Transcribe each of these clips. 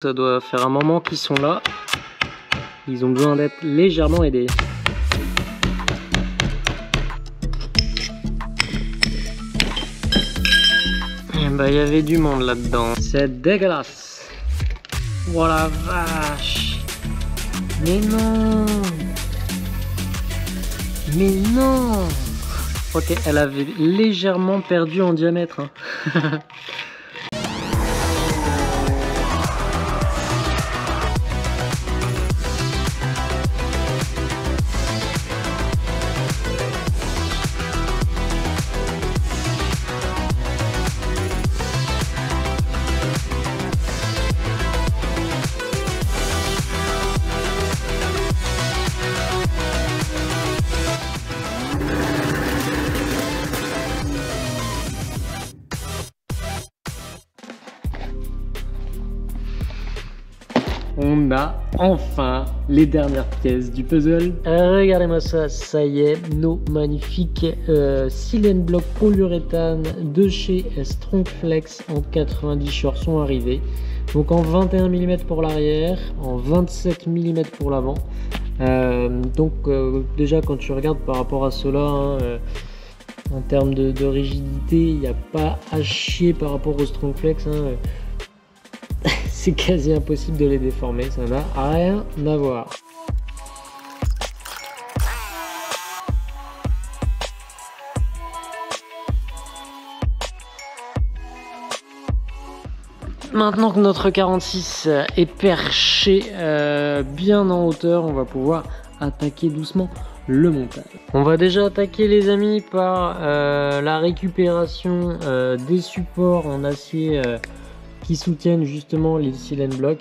Ça doit faire un moment qu'ils sont là. Ils ont besoin d'être légèrement aidés. Et bah, il y avait du monde là-dedans. C'est dégueulasse. Oh la vache. Mais non. Mais non. Ok, elle avait légèrement perdu en diamètre. Hein. On a enfin les dernières pièces du puzzle. Regardez-moi ça, ça y est, nos magnifiques Silane Block polyuréthane de chez Strongflex en 90 shorts sont arrivés. Donc en 21 mm pour l'arrière, en 27 mm pour l'avant. Déjà quand tu regardes par rapport à cela, hein, en termes de rigidité, il n'y a pas à chier par rapport au Strongflex. Hein, c'est quasi impossible de les déformer, ça n'a rien à voir. Maintenant que notre 46 est perché bien en hauteur, on va pouvoir attaquer doucement le montage. On va déjà attaquer les amis par la récupération des supports en acier qui soutiennent justement les Silane Block.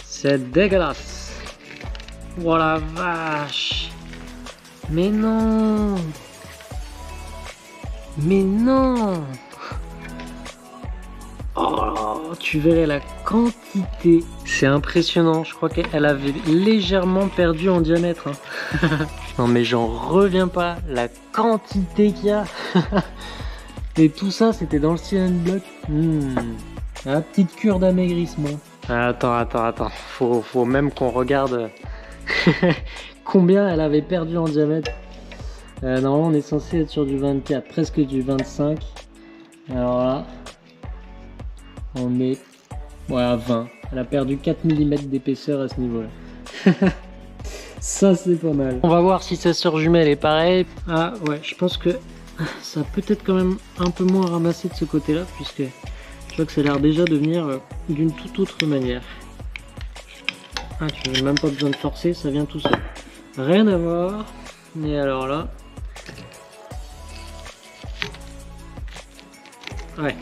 C'est dégueulasse. Oh la vache. Mais non. Mais non. Oh, tu verrais la quantité. C'est impressionnant. Je crois qu'elle avait légèrement perdu en diamètre. Hein. Non mais j'en reviens pas. La quantité qu'il y a. Et tout ça, c'était dans le Silane Block. La petite cure d'amaigrissement. Attends. Faut même qu'on regarde combien elle avait perdu en diamètre. Normalement, on est censé être sur du 24, presque du 25. Alors là, on est à 20. Elle a perdu 4 mm d'épaisseur à ce niveau-là. Ça, c'est pas mal. On va voir si sa sœur jumelle est pareil. Ah ouais, je pense que ça a peut-être quand même un peu moins ramassé de ce côté-là, puisque je vois que ça a l'air déjà de venir d'une toute autre manière. Ah, tu n'as même pas besoin de forcer, ça vient tout seul. Rien à voir. Mais alors là... Ouais.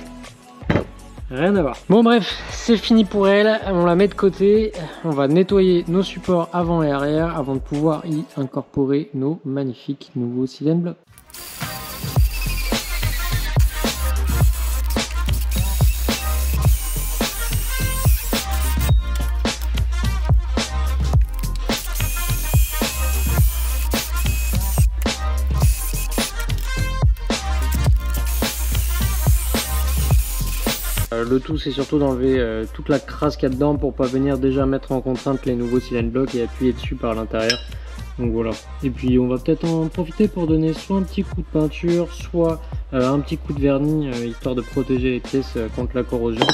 Rien à voir. Bon bref, c'est fini pour elle. On la met de côté. On va nettoyer nos supports avant et arrière avant de pouvoir y incorporer nos magnifiques nouveaux Silane Block. Le tout, c'est surtout d'enlever toute la crasse qu'il y a dedans pour pas venir déjà mettre en contrainte les nouveaux Silane Block et appuyer dessus par l'intérieur. Donc voilà. Et puis on va peut-être en profiter pour donner soit un petit coup de peinture, soit un petit coup de vernis, histoire de protéger les pièces contre la corrosion.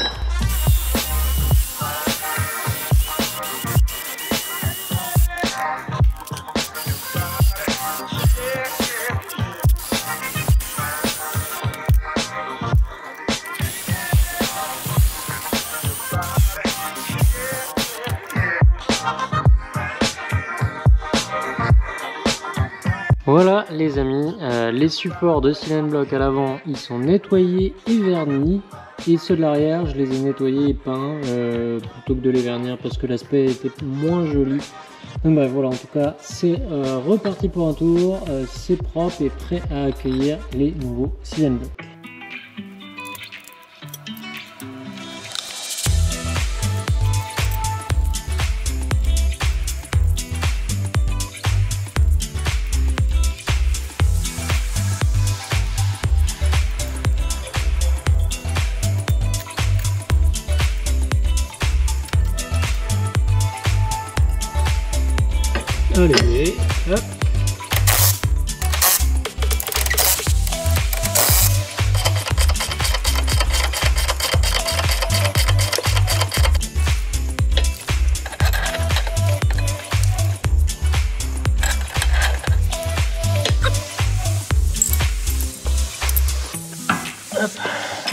Voilà les amis, les supports de Silane Block à l'avant ils sont nettoyés et vernis, et ceux de l'arrière je les ai nettoyés et peints plutôt que de les vernir parce que l'aspect était moins joli. Donc bref, voilà, en tout cas c'est reparti pour un tour, c'est propre et prêt à accueillir les nouveaux Silane Block. Allez, hop. Hop,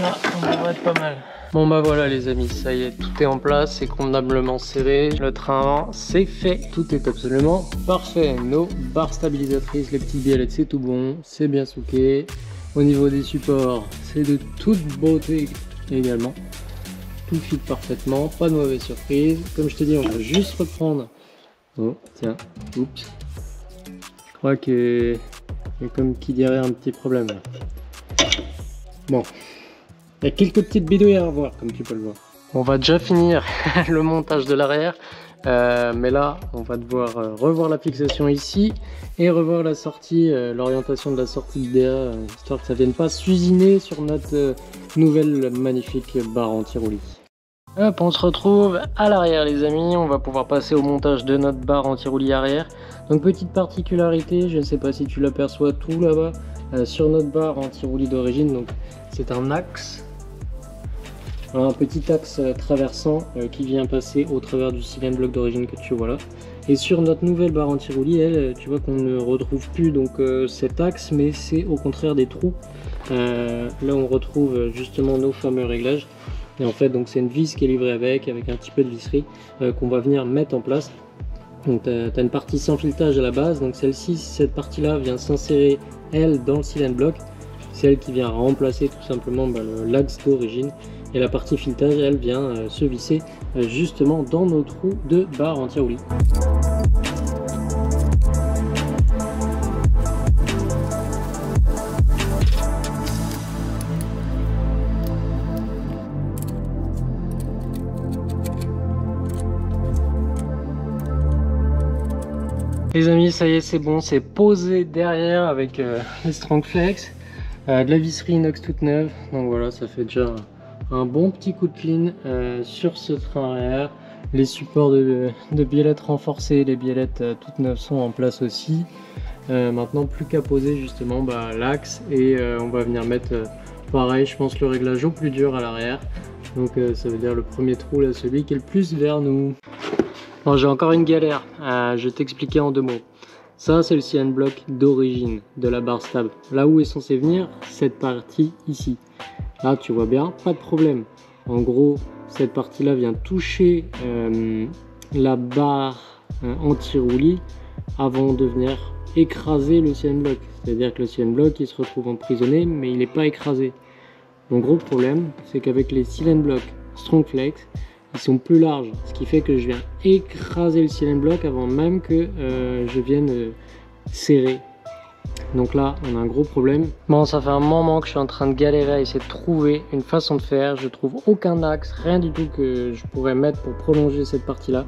là, on devrait être pas mal. Bon bah voilà les amis, ça y est, tout est en place, c'est convenablement serré. Le train avant, c'est fait. Tout est absolument parfait. Nos barres stabilisatrices, les petites biellettes, c'est tout bon, c'est bien souqué. Au niveau des supports, c'est de toute beauté également. Tout fit parfaitement, pas de mauvaise surprise. Comme je te dis, on va juste reprendre. Oh, tiens, oups. Je crois qu'il y a comme qui dirait un petit problème là. Bon, il y a quelques petites bidouilles à revoir, comme tu peux le voir. On va déjà finir le montage de l'arrière, mais là, on va devoir revoir la fixation ici et revoir la sortie, l'orientation de la sortie de DA, histoire que ça ne vienne pas s'usiner sur notre nouvelle magnifique barre anti-roulis. Hop, on se retrouve à l'arrière les amis, on va pouvoir passer au montage de notre barre anti-roulis arrière. Donc petite particularité, je ne sais pas si tu l'aperçois tout là-bas, sur notre barre anti-roulis d'origine, donc c'est un axe, un petit axe traversant qui vient passer au travers du cylindre bloc d'origine que tu vois là. Et sur notre nouvelle barre anti-roulis, elle, tu vois qu'on ne retrouve plus donc cet axe, mais c'est au contraire des trous. Là on retrouve justement nos fameux réglages. Et en fait donc c'est une vis qui est livrée avec un petit peu de visserie qu'on va venir mettre en place. Donc tu as une partie sans filetage à la base, donc celle-ci, cette partie-là vient s'insérer elle dans le cylindre bloc, c'est elle qui vient remplacer tout simplement l'axe d'origine, et la partie filetage elle vient se visser justement dans nos trous de barre anti-roulis. Les amis, ça y est, c'est bon, c'est posé derrière avec les Strongflex, de la visserie inox toute neuve. Donc voilà, ça fait déjà un bon petit coup de clean sur ce train arrière. Les supports de biellettes renforcées, les biellettes toutes neuves sont en place aussi. Maintenant, plus qu'à poser justement l'axe et on va venir mettre pareil, je pense, le réglage au plus dur à l'arrière. Donc ça veut dire le premier trou là, celui qui est le plus vers nous. Bon, j'ai encore une galère, je vais t'expliquer en deux mots. Ça, c'est le cylindre bloc d'origine de la barre stab. Là où est censé venir cette partie ici. Là, tu vois bien, pas de problème. En gros, cette partie-là vient toucher la barre anti-roulis avant de venir écraser le cylindre bloc. C'est-à-dire que le cylindre bloc, il se retrouve emprisonné, mais il n'est pas écrasé. Mon gros problème, c'est qu'avec les cylindres bloc Strongflex, ils sont plus larges, ce qui fait que je viens écraser le cylindre bloc avant même que je vienne serrer. Donc là, on a un gros problème. Bon, ça fait un moment que je suis en train de galérer à essayer de trouver une façon de faire. Je trouve aucun axe, rien du tout que je pourrais mettre pour prolonger cette partie-là.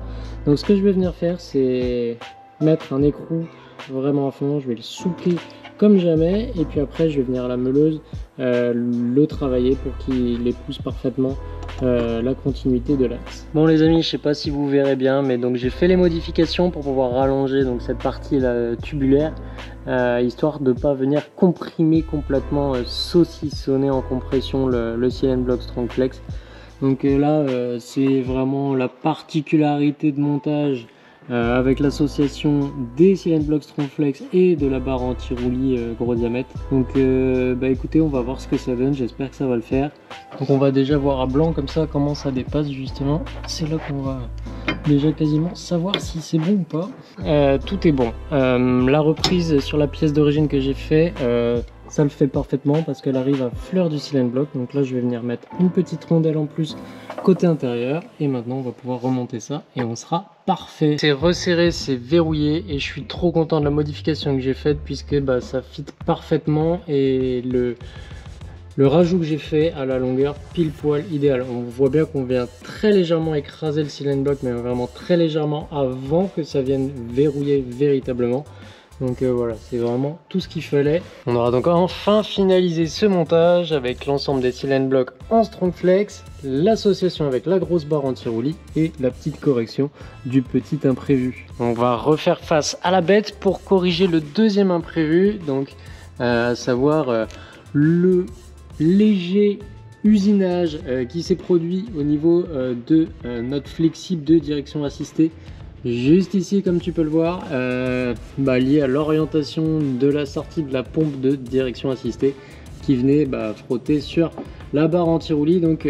Donc ce que je vais venir faire, c'est mettre un écrou vraiment à fond. Je vais le souffler comme jamais et puis après je vais venir à la meuleuse le travailler pour qu'il épouse parfaitement la continuité de l'axe. Bon les amis, je sais pas si vous verrez bien, mais donc j'ai fait les modifications pour pouvoir rallonger donc cette partie là tubulaire, histoire de pas venir comprimer complètement, saucissonner en compression le cylindre bloc Strongflex. Donc là c'est vraiment la particularité de montage avec l'association des cylindres bloc Strongflex et de la barre anti-roulis gros diamètre. Donc écoutez, on va voir ce que ça donne, j'espère que ça va le faire. Donc on va déjà voir à blanc comme ça comment ça dépasse justement. C'est là qu'on va déjà quasiment savoir si c'est bon ou pas. Tout est bon. La reprise sur la pièce d'origine que j'ai fait, ça le fait parfaitement parce qu'elle arrive à fleur du cylindre bloc. Donc là je vais venir mettre une petite rondelle en plus côté intérieur et maintenant on va pouvoir remonter ça et on sera parfait. C'est resserré, c'est verrouillé et je suis trop content de la modification que j'ai faite puisque ça fit parfaitement et le rajout que j'ai fait à la longueur pile poil idéal. On voit bien qu'on vient très légèrement écraser le cylindre bloc, mais vraiment très légèrement avant que ça vienne verrouiller véritablement. Donc voilà, c'est vraiment tout ce qu'il fallait. On aura donc enfin finalisé ce montage avec l'ensemble des cylindres blocs en strong flex, l'association avec la grosse barre anti-roulis et la petite correction du petit imprévu. On va refaire face à la bête pour corriger le deuxième imprévu, donc à savoir le léger usinage qui s'est produit au niveau de notre flexible de direction assistée. Juste ici, comme tu peux le voir, lié à l'orientation de la sortie de la pompe de direction assistée qui venait frotter sur la barre anti-roulis. Donc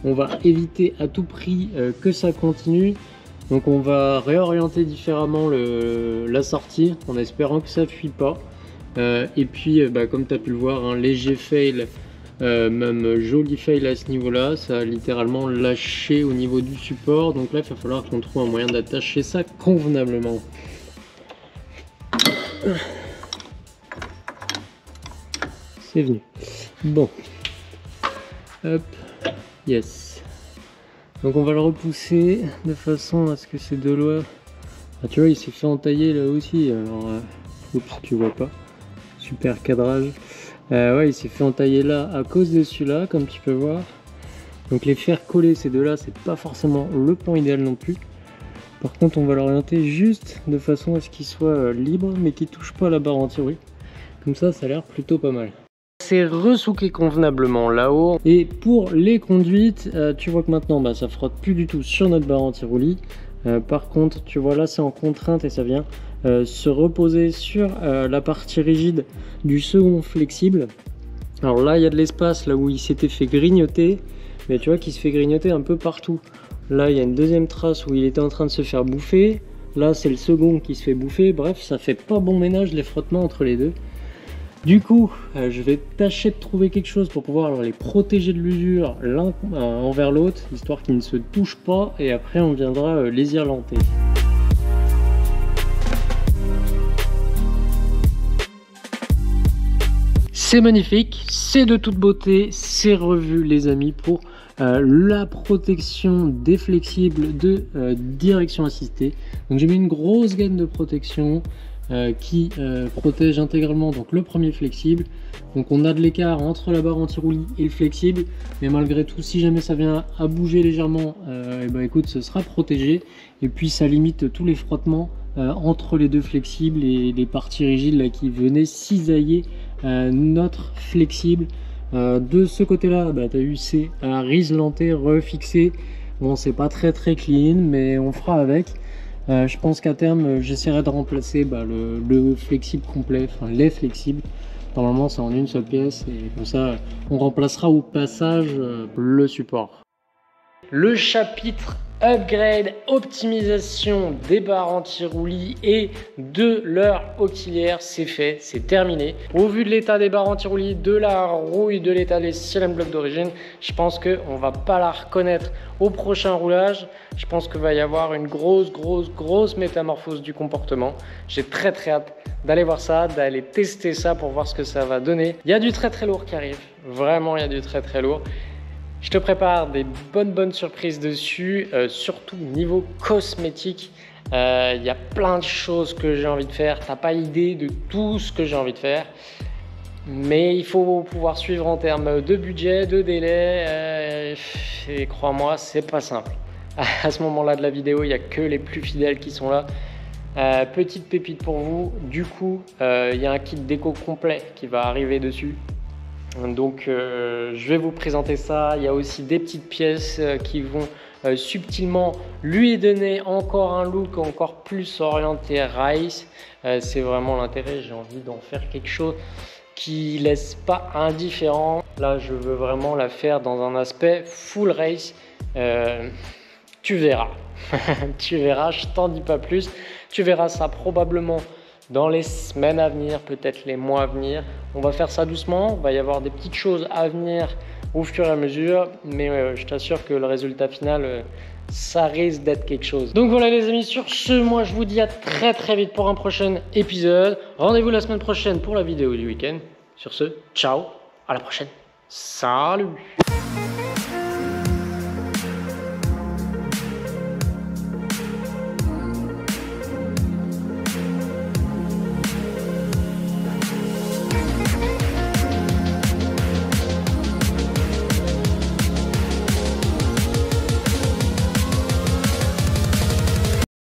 on va éviter à tout prix que ça continue. Donc on va réorienter différemment la sortie en espérant que ça ne fuit pas. Et puis comme tu as pu le voir, un léger fail, même joli fail à ce niveau là, ça a littéralement lâché au niveau du support. Donc là il va falloir qu'on trouve un moyen d'attacher ça convenablement. C'est venu. Bon, hop, yes. Donc on va le repousser de façon à ce que ces deux lois, tu vois, il s'est fait entailler là aussi. Alors oups, tu vois pas, super cadrage. Ouais, il s'est fait entailler là à cause de celui-là, comme tu peux voir. Donc les faire coller ces deux-là, c'est pas forcément le point idéal non plus. Par contre, on va l'orienter juste de façon à ce qu'il soit libre, mais qu'il touche pas la barre anti-roulis. Comme ça a l'air plutôt pas mal. C'est ressouqué convenablement là-haut. Et pour les conduites, tu vois que maintenant, ça frotte plus du tout sur notre barre anti-roulis. Par contre, tu vois là, c'est en contrainte et ça vient se reposer sur la partie rigide du second flexible. Alors là il y a de l'espace là où il s'était fait grignoter, mais tu vois qu'il se fait grignoter un peu partout. Là il y a une deuxième trace où il était en train de se faire bouffer, là c'est le second qui se fait bouffer. Bref, ça fait pas bon ménage les frottements entre les deux. Du coup je vais tâcher de trouver quelque chose pour pouvoir les protéger de l'usure l'un envers l'autre, histoire qu'ils ne se touchent pas, et après on viendra les irlanter. C'est magnifique, c'est de toute beauté, c'est revu les amis pour la protection des flexibles de direction assistée. Donc j'ai mis une grosse gaine de protection qui protège intégralement donc le premier flexible. Donc on a de l'écart entre la barre anti-roulis et le flexible, mais malgré tout, si jamais ça vient à bouger légèrement, écoute, ce sera protégé. Et puis ça limite tous les frottements entre les deux flexibles et les parties rigides là, qui venaient cisailler notre flexible. De ce côté là, tu as eu c'est riselanté, refixé. Bon, c'est pas très clean, mais on fera avec. Je pense qu'à terme j'essaierai de remplacer le flexible complet, enfin les flexibles. Normalement c'est en une seule pièce, et comme ça on remplacera au passage le support. Le chapitre upgrade, optimisation des barres anti-roulis et de leur auxiliaire, c'est fait, c'est terminé. Au vu de l'état des barres anti-roulis, de la rouille, de l'état des cylindres blocs d'origine, je pense qu'on va pas la reconnaître au prochain roulage. Je pense qu'il va y avoir une grosse métamorphose du comportement. J'ai très hâte d'aller voir ça, d'aller tester ça pour voir ce que ça va donner. Il y a du très lourd qui arrive, vraiment il y a du très lourd. Je te prépare des bonnes surprises dessus, surtout niveau cosmétique. Il y a plein de choses que j'ai envie de faire. T'as pas idée de tout ce que j'ai envie de faire. Mais il faut pouvoir suivre en termes de budget, de délai. Et crois-moi, c'est pas simple. À ce moment-là de la vidéo, il n'y a que les plus fidèles qui sont là. Petite pépite pour vous. Du coup, il y a un kit déco complet qui va arriver dessus. Donc je vais vous présenter ça. Il y a aussi des petites pièces qui vont subtilement lui donner encore un look encore plus orienté race. C'est vraiment l'intérêt, j'ai envie d'en faire quelque chose qui laisse pas indifférent. Là je veux vraiment la faire dans un aspect full race. Tu verras. Tu verras, je t'en dis pas plus. Tu verras ça probablement dans les semaines à venir, peut-être les mois à venir. On va faire ça doucement, il va y avoir des petites choses à venir au fur et à mesure, mais je t'assure que le résultat final, ça risque d'être quelque chose. Donc voilà les amis, sur ce, moi je vous dis à très vite pour un prochain épisode. Rendez-vous la semaine prochaine pour la vidéo du week-end. Sur ce, ciao, à la prochaine. Salut!